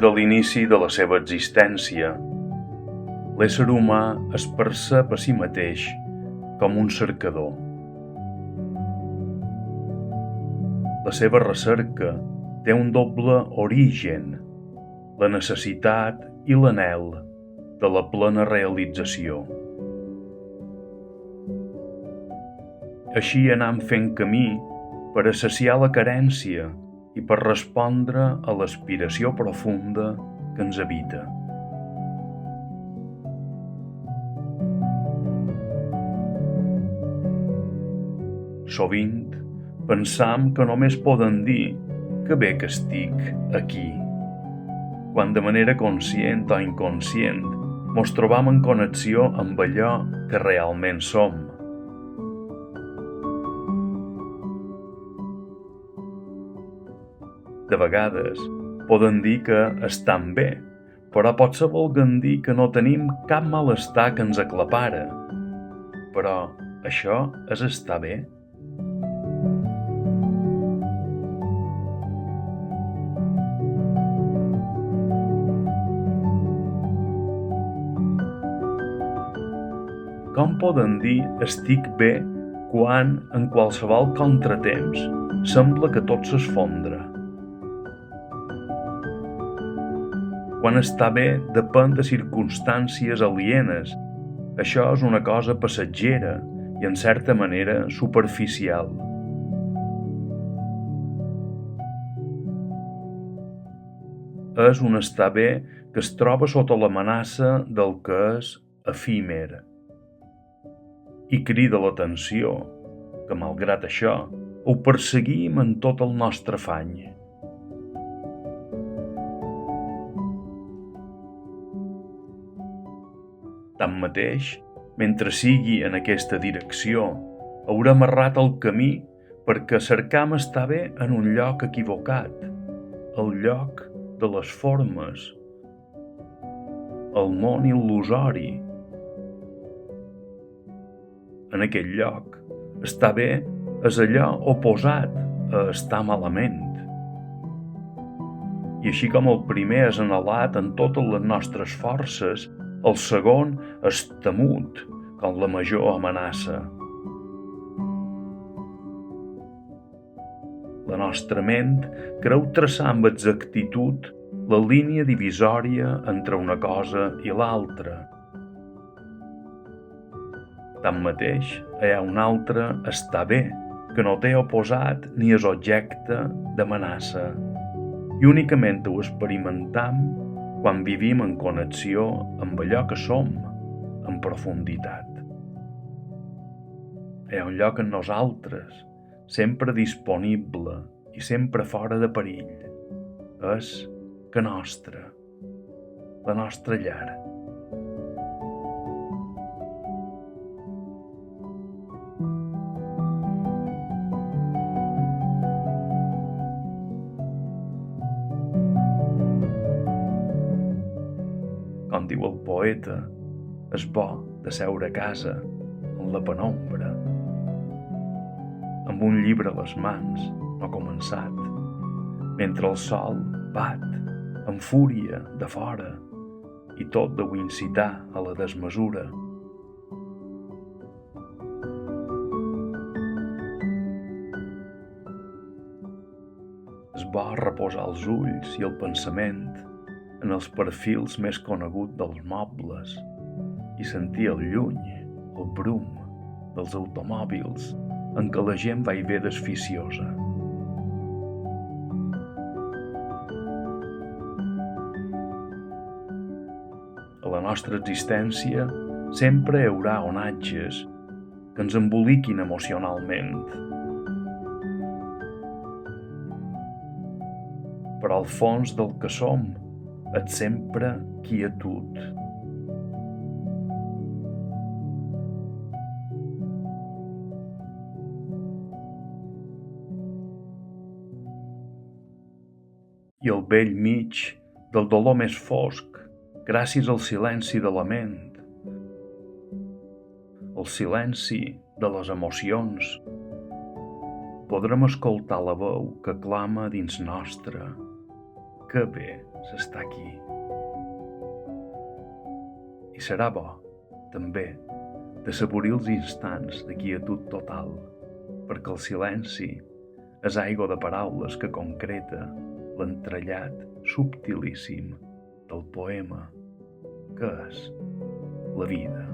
de l'inici de la seva existència, l'ésser humà es percep a si mateix com un cercador. La seva recerca té un doble origen, la necessitat i l'anhel de la plena realització. Així anam fent camí per a saciar la carència i per respondre a l'aspiració profunda que ens habita. Sovint pensam que només poden dir que bé que estic aquí, quan de manera conscient o inconscient mos trobam en connexió amb allò que realment som. De vegades poden dir que estan bé, però potser volguen dir que no tenim cap malestar que ens aclapara. Però això és estar bé? Com poden dir estic bé quan en qualsevol contratemps sembla que tot s'esfondra? Quan estar bé depèn de circumstàncies alienes, això és una cosa passatgera i en certa manera superficial. És un estar bé que es troba sota l'amenaça del que és efímer i crida l'atenció que, malgrat això, ho perseguim en tot el nostre afany. Tanmateix, mentre sigui en aquesta direcció, haurem errat el camí perquè cercam estar bé en un lloc equivocat, el lloc de les formes, el món il·lusori. En aquest lloc, estar bé és allò oposat a estar malament. I així com el primer és anhelat en totes les nostres forces, el segon és temut com la major amenaça. La nostra ment creu traçar amb exactitud la línia divisòria entre una cosa i l'altra. Tanmateix, hi ha un altre estar bé, que no té oposat ni és objecte d'amenaça, i únicament ho experimentam quan vivim en connexió amb allò que som, en profunditat. Hi ha un lloc en nosaltres, sempre disponible i sempre fora de perill. És que nostra, la nostra llar. Com diu el poeta, és bo de seure a casa en la penombra, amb un llibre a les mans, no començat, mentre el sol bat amb fúria de fora i tot deu incitar a la desmesura. És bo reposar els ulls i el pensament en els perfils més coneguts dels mobles i sentir el lluny, el brum dels automòbils en què la gent va i ve desficiosa. A la nostra existència sempre hi haurà onatges que ens emboliquin emocionalment. Però al fons del que som és sempre quietud. I al bell mig del dolor més fosc, gràcies al silenci de la ment, el silenci de les emocions, podrem escoltar la veu que clama dins nostre, que bé s'està aquí. I serà bo, també, d'assaborir els instants de quietud total, perquè el silenci és aigua de paraules que concreta l'entrellat subtilíssim del poema que és la vida.